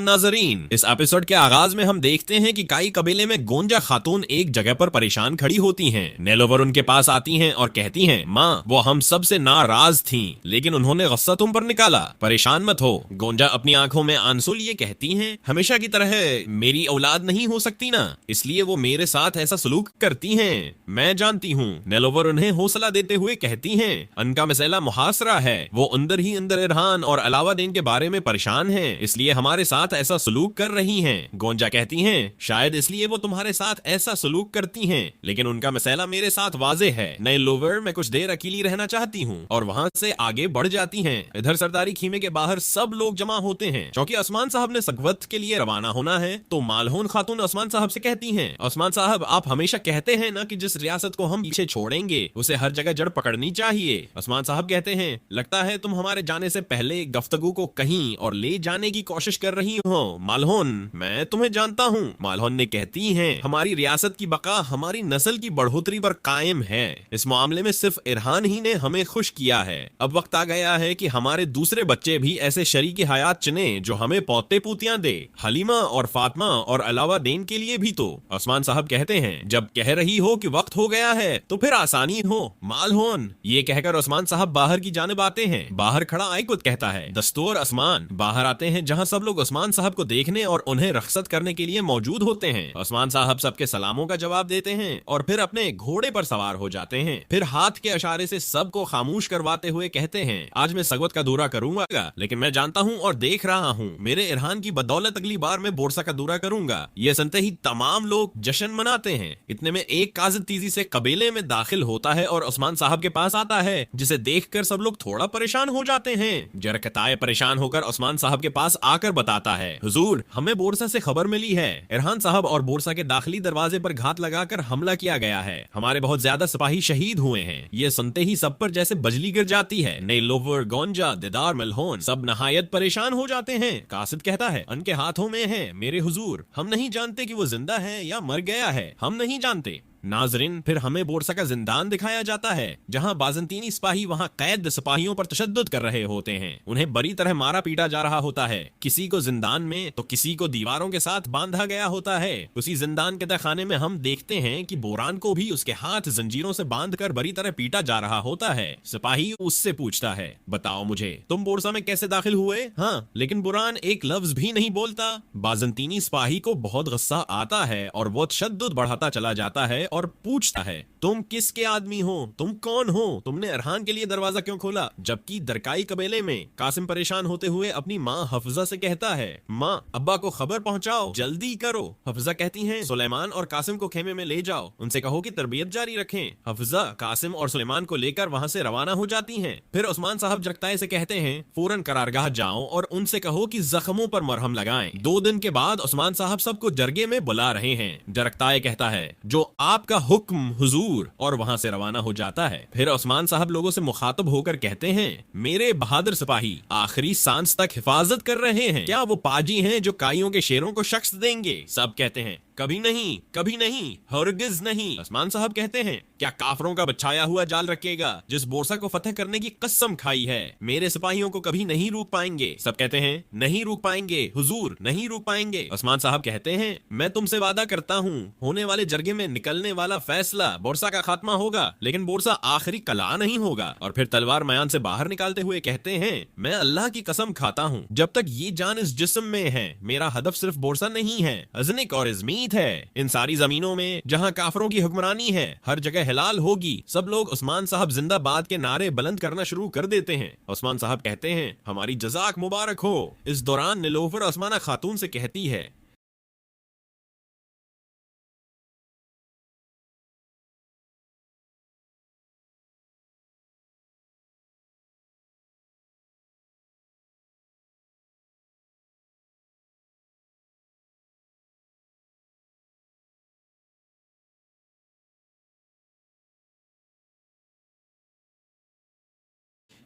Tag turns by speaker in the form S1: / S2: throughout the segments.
S1: नाजरीन, इस एपिसोड के आगाज में हम देखते हैं कि काई कबीले में गोंजा खातून एक जगह पर परेशान खड़ी होती हैं। नेलोवर उनके पास आती हैं और कहती हैं, माँ वो हम सब से नाराज थीं, लेकिन उन्होंने गुस्सा तुम पर निकाला। परेशान मत हो। गोंजा अपनी आंखों में आंसू लिए कहती हैं, हमेशा की तरह मेरी औलाद नहीं हो सकती ना, इसलिए वो मेरे साथ ऐसा सलूक करती हैं। मैं जानती हूँ। नेलोवर उन्हें हौसला देते हुए कहती हैं, उनका मसला मुहासरा है, वो अंदर ही अंदर इरहान और अलावादीन के बारे में परेशान है, इसलिए हमारे साथ ऐसा सलूक कर रही हैं। गोंजा कहती हैं, शायद इसलिए वो तुम्हारे साथ ऐसा सलूक करती हैं, लेकिन उनका मसला मेरे साथ वाजे है। नए लोवर मैं कुछ देर अकेली रहना चाहती हूँ, और वहाँ से आगे बढ़ जाती हैं। इधर सरदारी खीमे के बाहर सब लोग जमा होते हैं। चौंकि उस्मान साहब ने सगवत के लिए रवाना होना है, तो मालहोन खातून उस्मान साहब से कहती हैं, उस्मान साहब आप हमेशा कहते हैं ना कि जिस रियासत को हम पीछे छोड़ेंगे उसे हर जगह जड़ पकड़नी चाहिए। उस्मान साहब कहते हैं, लगता है तुम हमारे जाने से पहले गफ्तगू को कहीं और ले जाने की कोशिश कर रही हो। मालहोन, मैं तुम्हें जानता हूँ। मालहोन ने कहती हैं, हमारी रियासत की बका हमारी नस्ल की बढ़ोतरी पर कायम है। इस मामले में सिर्फ इरहान ही ने हमें खुश किया है। अब वक्त आ गया है कि हमारे दूसरे बच्चे भी ऐसे शरीकी हयात चुने जो हमें पोते पूतियां दे। हलीमा और फातिमा और अलावादीन के लिए भी तो। उस्मान साहब कहते हैं, जब कह रही हो कि वक्त हो गया है तो फिर आसानी हो। मालहोन, ये कहकर उस्मान साहब बाहर की जानिब आते हैं। बाहर खड़ा आइकुत कहता है, दस्तूर उस्मान। बाहर आते हैं जहाँ सब लोग उस्मान साहब को देखने और उन्हें रख्सत करने के लिए मौजूद होते हैं। उस्मान साहब सबके सलामों का जवाब देते हैं और फिर अपने घोड़े पर सवार हो जाते हैं। फिर हाथ के इशारे से सबको खामोश करवाते हुए कहते हैं, आज मैं सगवत का दौरा करूंगा, लेकिन मैं जानता हूँ और देख रहा हूँ मेरे इरहान की बदौलत अगली बार मैं बोरसा का दौरा करूंगा। ये सुनते ही तमाम लोग जश्न मनाते हैं। इतने में एक काजिद तेजी से कबीले में दाखिल होता है और उस्मान साहब के पास आता है, जिसे देखकर सब लोग थोड़ा परेशान हो जाते हैं। जरकताए परेशान होकर उस्मान साहब के पास आकर बताता है, हुजूर हमें बोरसा से खबर मिली है, इरहान साहब और बोरसा के दाखिली दरवाजे पर घात लगाकर हमला किया गया है। हमारे बहुत ज्यादा सिपाही शहीद हुए हैं। ये सुनते ही सब पर जैसे बजली गिर जाती है। नए लोवर, गोंजा, दिदार, मलहोन सब नहायत परेशान हो जाते हैं। कासिद कहता है, उनके हाथों में है मेरे हुजूर, हम नहीं जानते कि वो जिंदा है या मर गया है, हम नहीं जानते। नाजरीन, फिर हमें बोरसा का जिंदान दिखाया जाता है, जहां बाजंतीनी सिपाही वहां कैद सिपाहियों पर तशद्दुद कर रहे होते हैं। उन्हें बड़ी तरह मारा पीटा जा रहा होता है। किसी को जिंदान में तो किसी को दीवारों के साथ बांधा गया होता है। उसी जिंदान के तहखाने में हम देखते हैं कि बोरान को भी उसके हाथ जंजीरों से बांधकर बड़ी तरह पीटा जा रहा होता है। सिपाही उससे पूछता है, बताओ मुझे तुम बोरसा में कैसे दाखिल हुए? हाँ, लेकिन बुरान एक लफ्ज भी नहीं बोलता। बाजंतीनी सिपाही को बहुत गुस्सा आता है और वो तशद्दुद बढ़ाता चला जाता है और पूछता है, तुम किसके आदमी हो? तुम कौन हो? तुमने इरहान के लिए दरवाजा क्यों खोला? जबकि दरकाई कबीले में कासिम परेशान होते हुए अपनी माँ हफ्जा से कहता है, माँ अब्बा को खबर पहुंचाओ, जल्दी करो। हफ्जा कहती हैं, सुलेमान और कासिम को खेमे में ले जाओ, उनसे कहो कि तरबियत जारी रखें। हफ्जा कासिम और सुलेमान को लेकर वहाँ से रवाना हो जाती हैं। फिर उस्मान साहब जरकताए से कहते हैं, फौरन करारगाह जाओ और उनसे कहो कि जख्मों पर मरहम लगाएं। 2 दिन के बाद उस्मान साहब सबको जरगे में बुला रहे हैं। जरकताए कहता है, जो आपका हुक्म हुजूर, और वहां से रवाना हो जाता है। फिर उस्मान साहब लोगों से मुखातब होकर कहते हैं, मेरे बहादुर सिपाही आखिरी सांस तक हिफाजत कर रहे हैं। क्या वो पाजी हैं जो काइयों के शेरों को शख्स देंगे? सब कहते हैं, कभी नहीं, कभी नहीं, हरगिज नहीं। उस्मान साहब कहते हैं, क्या काफरों का बछाया हुआ जाल रखेगा जिस बोरसा को फतेह करने की कसम खाई है? मेरे सिपाहियों को कभी नहीं रोक पाएंगे। सब कहते हैं, नहीं रोक पाएंगे हुजूर, नहीं रोक पाएंगे। उस्मान साहब कहते हैं, मैं तुमसे वादा करता हूँ, होने वाले जरगे में निकलने वाला फैसला बोरसा का खात्मा होगा, लेकिन बोरसा आखिरी कला नहीं होगा। और फिर तलवार मयान से बाहर निकालते हुए कहते हैं, मैं अल्लाह की कसम खाता हूँ, जब तक ये जान इस जिस्म में है, मेरा हदफ सिर्फ बोरसा नहीं है, अजनिक और इजमीत है। इन सारी जमीनों में जहां काफरों की हुक्मरानी है, हर जगह हिलाल होगी। सब लोग उस्मान साहब जिंदाबाद के नारे बुलंद करना शुरू कर देते हैं। उस्मान साहब कहते हैं, हमारी जजाक मुबारक हो। इस दौरान निलोफर उस्माना खातून से कहती है,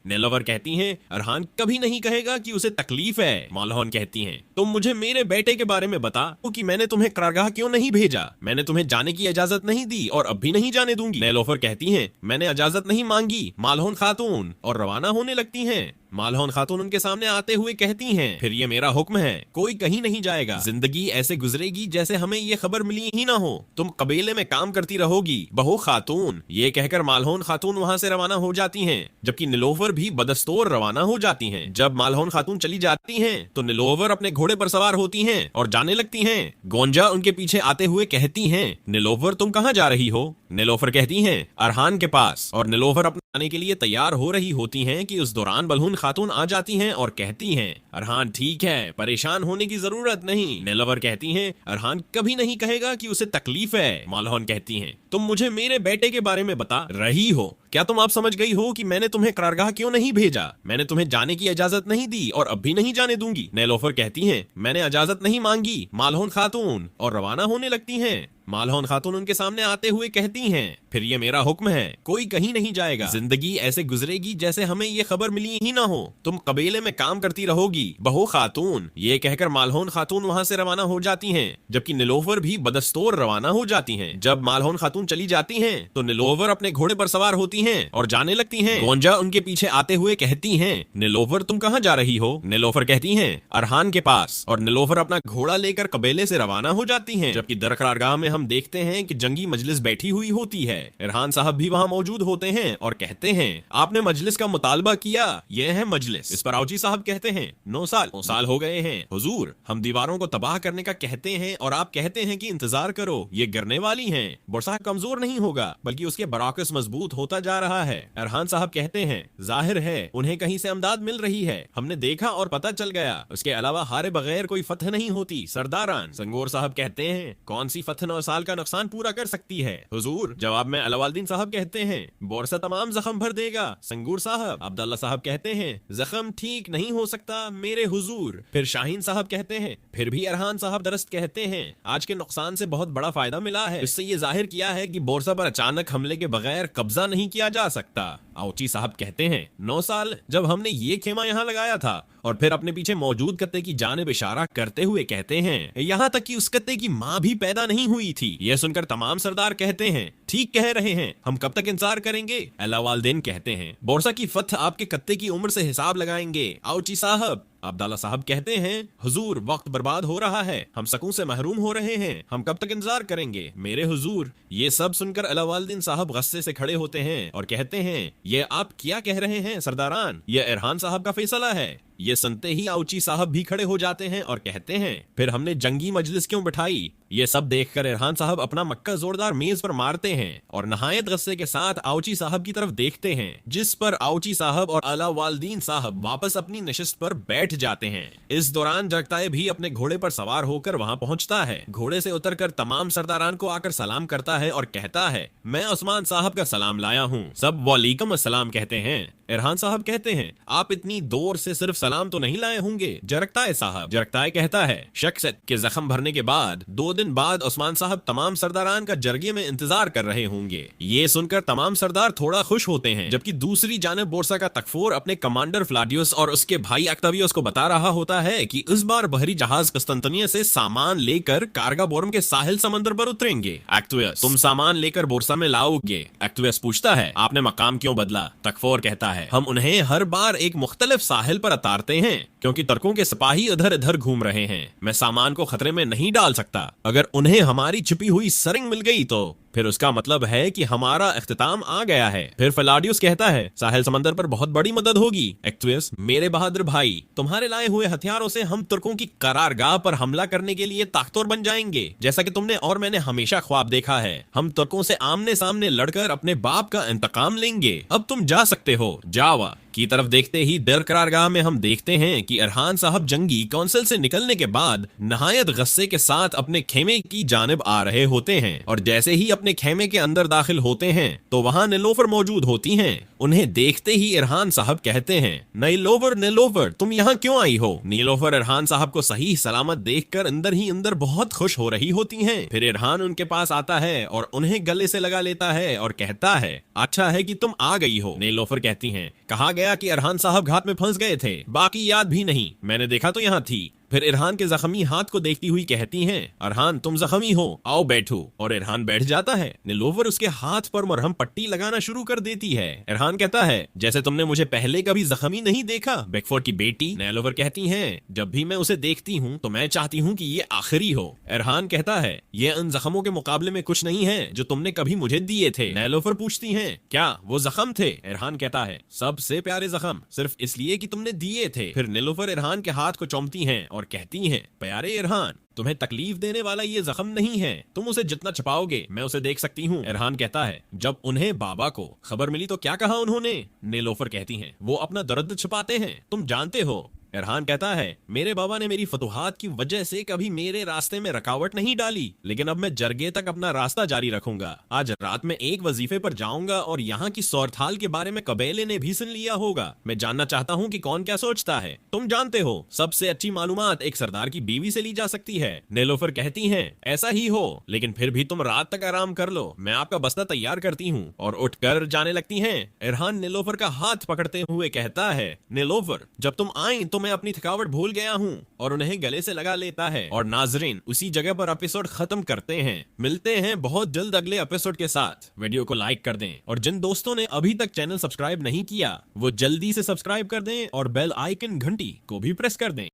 S1: नेलोवर कहती हैं, अरहान कभी नहीं कहेगा कि उसे तकलीफ है। मालहोन कहती हैं, तुम मुझे मेरे बेटे के बारे में बता कि मैंने तुम्हें करारगाह क्यों नहीं भेजा? मैंने तुम्हें जाने की इजाजत नहीं दी और अब भी नहीं जाने दूंगी। नेलोफर कहती हैं, मैंने इजाजत नहीं मांगी मालहोन खातून, और रवाना होने लगती हैं। मालहोन खातून उनके सामने आते हुए कहती हैं, फिर ये मेरा हुक्म है, कोई कहीं नहीं जाएगा, जिंदगी ऐसे गुजरेगी जैसे हमें ये खबर मिली ही ना हो, तुम कबीले में काम करती रहोगी बहू खातून। ये कहकर मालहोन खातून वहाँ से रवाना हो जाती हैं, जबकि नीलोफर भी बदस्तूर रवाना हो जाती हैं। जब मालहोन खातून चली जाती हैं, तो नीलोफर अपने घोड़े पर सवार होती हैं और जाने लगती हैं। गोंजा उनके पीछे आते हुए कहती हैं, नीलोफर तुम कहाँ जा रही हो? नीलोफर कहती हैं, अरहान के पास। और नीलोफर अपने आने के लिए तैयार हो रही होती हैं कि उस दौरान मलहून खातून आ जाती हैं और कहती हैं, अरहान ठीक है, परेशान होने की जरूरत नहीं। नीलोफर कहती हैं, अरहान कभी नहीं कहेगा कि उसे तकलीफ है। मालहोन कहती हैं, तुम मुझे मेरे बेटे के बारे में बता रही हो, क्या तुम आप समझ गई हो कि मैंने तुम्हें करारगाह क्यों नहीं भेजा? मैंने तुम्हें जाने की इजाजत नहीं दी और अब भी नहीं जाने दूंगी। नीलोफर कहती हैं, मैंने इजाजत नहीं मांगी मालहोन खातून, और रवाना होने लगती हैं। मालहोन खातून उनके सामने आते हुए कहती हैं, फिर ये मेरा हुक्म है, कोई कहीं नहीं जाएगा, जिंदगी ऐसे गुजरेगी जैसे हमें ये खबर मिली ही ना हो, तुम कबीले में काम करती रहोगी बहू खातून। ये कहकर मालहोन खातून वहाँ से रवाना हो जाती हैं, जबकि नीलोफर भी बदस्तूर रवाना हो जाती हैं। जब मालहोन खातून चली जाती हैं, तो नीलोफर अपने घोड़े पर सवार होती हैं और जाने लगती हैं। गोंजा उनके पीछे आते हुए कहती हैं, नीलोफर तुम कहाँ जा रही हो? नीलोफर कहती हैं, अरहान के पास। और नीलोफर अपना घोड़ा लेकर कबीले से रवाना हो जाती हैं, जबकि दरकरारगाह में हम देखते हैं कि जंगी मजलिस बैठी हुई होती है। इरहान साहब भी वहाँ मौजूद होते हैं और कहते हैं, आपने मजलिस का मुतालबा किया, यह है मजलिस। इस पर आउची साहब कहते हैं, 9 साल हो गए हैं हुजूर, हम दीवारों को तबाह करने का कहते हैं और आप कहते हैं कि इंतजार करो, ये गिरने वाली हैं। बुरसा कमजोर नहीं होगा, बल्कि उसके बराकस मजबूत होता जा रहा है। इरहान साहब कहते हैं, जाहिर है उन्हें कहीं से अमदाद मिल रही है, हमने देखा और पता चल गया, उसके अलावा हारे बगैर कोई फतह नहीं होती सरदारान। संगोर साहब कहते हैं, कौन सी फतह 9 साल का नुकसान पूरा कर सकती है हुजूर? जवाब में अलावाल्दीन साहब कहते हैं, बोरसा तमाम जख्म भर देगा। संगूर साहब अब्दुल्ला साहब कहते हैं, जख्म ठीक नहीं हो सकता मेरे हुजूर। फिर शाहीन साहब कहते हैं, फिर भी अरहान साहब दरस्त कहते हैं, आज के नुकसान से बहुत बड़ा फायदा मिला है, इससे ये जाहिर किया है कि बोरसा पर अचानक हमले के बगैर कब्जा नहीं किया जा सकता। आउची साहब कहते हैं, 9 साल जब हमने ये खेमा यहाँ लगाया था, और फिर अपने पीछे मौजूद कत्ते की जानिब इशारा करते हुए कहते हैं, यहाँ तक कि उस कत्ते की माँ भी पैदा नहीं हुई थी। यह सुनकर तमाम सरदार कहते हैं, ठीक कह रहे हैं, हम कब तक इंतजार करेंगे? अलावाल्दीन कहते हैं, बोरसा की फतह आपके कत्ते की उम्र से हिसाब लगाएंगे। आउची साहब अब्दुल्ला साहब कहते हैं, हुजूर वक्त बर्बाद हो रहा है, हम सकून से महरूम हो रहे हैं, हम कब तक इंतजार करेंगे मेरे हुजूर? ये सब सुनकर अलावाल्दीन साहब गुस्से से खड़े होते हैं और कहते हैं, ये आप क्या कह रहे हैं सरदारान? ये इरहान साहब का फैसला है। ये सुनते ही आउची साहब भी खड़े हो जाते हैं और कहते हैं, फिर हमने जंगी मजलिस क्यों बिठाई? ये सब देखकर इरहान साहब अपना मक्का जोरदार मेज पर मारते हैं और नहायत गुस्से के साथ आउची साहब की तरफ देखते हैं, जिस पर आउची साहब और अलावाल्दीन साहब वापस अपनी नशिस्त पर बैठ जाते हैं। इस दौरान जगताए भी अपने घोड़े पर सवार होकर वहां पहुंचता है। घोड़े से उतरकर तमाम सरदारान को आकर सलाम करता है और कहता है, मैं उस्मान साहब का सलाम लाया हूँ। सब वालेकुम अस्सलाम कहते हैं। इरहान साहब कहते हैं, आप इतनी दूर से सिर्फ सलाम तो नहीं लाए होंगे जरकताए साहब? जरकताए कहता है, शख्सियत के जख्म भरने के बाद 2 दिन बाद उस्मान साहब तमाम सरदारान का जरगे में इंतजार कर रहे होंगे। ये सुनकर तमाम सरदार थोड़ा खुश होते हैं, जबकि दूसरी जानिब बोरसा का तकफूर अपने कमांडर फ्लाडियस और उसके भाई अक्तावियस को बता रहा होता है कि इस बार बहरी जहाज कस्तंतनिया से सामान लेकर कारगा बोरम के साहिल समंदर पर उतरेंगे। एक्टुयस, तुम सामान लेकर बोरसा में लाओगे? एक्टुयस पूछता है, आपने मकाम क्यों बदला? तकफूर कहता है, हम उन्हें हर बार एक मुख्तलिफ साहिल पर उतारते हैं, क्योंकि तुर्कों के सिपाही इधर इधर घूम रहे हैं, मैं सामान को खतरे में नहीं डाल सकता। अगर उन्हें हमारी छिपी हुई सरंग मिल गई तो फिर उसका मतलब है कि हमारा इख्तिताम आ गया है। फिर फलाडियस कहता है, साहिल समंदर पर बहुत बड़ी मदद होगी। एक्टुयस, मेरे बहादुर भाई, तुम्हारे लाए हुए हथियारों से हम तुर्कों की करारगाह पर हमला करने के लिए ताकतवर बन जाएंगे, जैसा कि तुमने और मैंने हमेशा ख्वाब देखा है। हम तुर्कों से आमने सामने लड़कर अपने बाप का इंतकाम लेंगे। अब तुम जा सकते हो। जावा की तरफ देखते ही दर करारगाह में हम देखते हैं कि इरहान साहब जंगी काउंसिल से निकलने के बाद नहायत गुस्से के साथ अपने खेमे की जानिब आ रहे होते हैं, और जैसे ही अपने खेमे के अंदर दाखिल होते हैं तो वहां नीलोफर मौजूद होती हैं। उन्हें देखते ही इरहान साहब कहते हैं, नीलोफर नीलोफर तुम यहाँ क्यों आई हो? नीलोफर इरहान साहब को सही सलामत देखकर अंदर ही अंदर बहुत खुश हो रही होती हैं। फिर इरहान उनके पास आता है और उन्हें गले से लगा लेता है और कहता है, अच्छा है कि तुम आ गई हो। नीलोफर कहती हैं, कहा गया कि इरहान साहब घात में फंस गए थे, बाकी याद भी नहीं, मैंने देखा तो यहाँ थी। फिर इरहान के जख्मी हाथ को देखती हुई कहती हैं, इरहान तुम जख्मी हो, आओ बैठो। और इरहान बैठ जाता है। निलोफर उसके हाथ पर मरहम पट्टी लगाना शुरू कर देती है। इरहान कहता है, जैसे तुमने मुझे पहले कभी जख्मी नहीं देखा बेकफोर्ड की बेटी। निलोफर कहती हैं, जब भी मैं उसे देखती हूँ तो मैं चाहती हूँ कि ये आखिरी हो। इरहान कहता है, ये उन जख्मों के मुकाबले में कुछ नहीं है जो तुमने कभी मुझे दिए थे। निलोफर पूछती हैं, क्या वो जख्म थे? इरहान कहता है, सबसे प्यारे जख्म, सिर्फ इसलिए कि तुमने दिए थे। फिर निलोफर इरहान के हाथ को चूमती हैं और कहती हैं, प्यारे इरहान, तुम्हें तकलीफ देने वाला ये जख्म नहीं है, तुम उसे जितना छुपाओगे मैं उसे देख सकती हूँ। इरहान कहता है, जब उन्हें बाबा को खबर मिली तो क्या कहा उन्होंने? निलोफर कहती हैं, वो अपना दर्द छुपाते हैं, तुम जानते हो। इरहान कहता है, मेरे बाबा ने मेरी फतुहात की वजह से कभी मेरे रास्ते में रुकावट नहीं डाली, लेकिन अब मैं जरगे तक अपना रास्ता जारी रखूंगा। आज रात में एक वजीफे पर जाऊंगा और यहाँ की सौरथाल के बारे में कबीले ने भी सुन लिया होगा। मैं जानना चाहता हूँ कि कौन क्या सोचता है। तुम जानते हो, सबसे अच्छी मालूमात एक सरदार की बीवी से ली जा सकती है। निलोफर कहती हैं, ऐसा ही हो, लेकिन फिर भी तुम रात तक आराम कर लो, मैं आपका बस्ता तैयार करती हूँ। और उठकर जाने लगती हैं। इरहान निलोफर का हाथ पकड़ते हुए कहता है, निलोफर, जब तुम आई तो मैं अपनी थकावट भूल गया हूँ। और उन्हें गले से लगा लेता है। और नाजरीन, उसी जगह पर एपिसोड खत्म करते हैं। मिलते हैं बहुत जल्द अगले एपिसोड के साथ। वीडियो को लाइक कर दें और जिन दोस्तों ने अभी तक चैनल सब्सक्राइब नहीं किया वो जल्दी से सब्सक्राइब कर दें और बेल आइकन घंटी को भी प्रेस कर दें।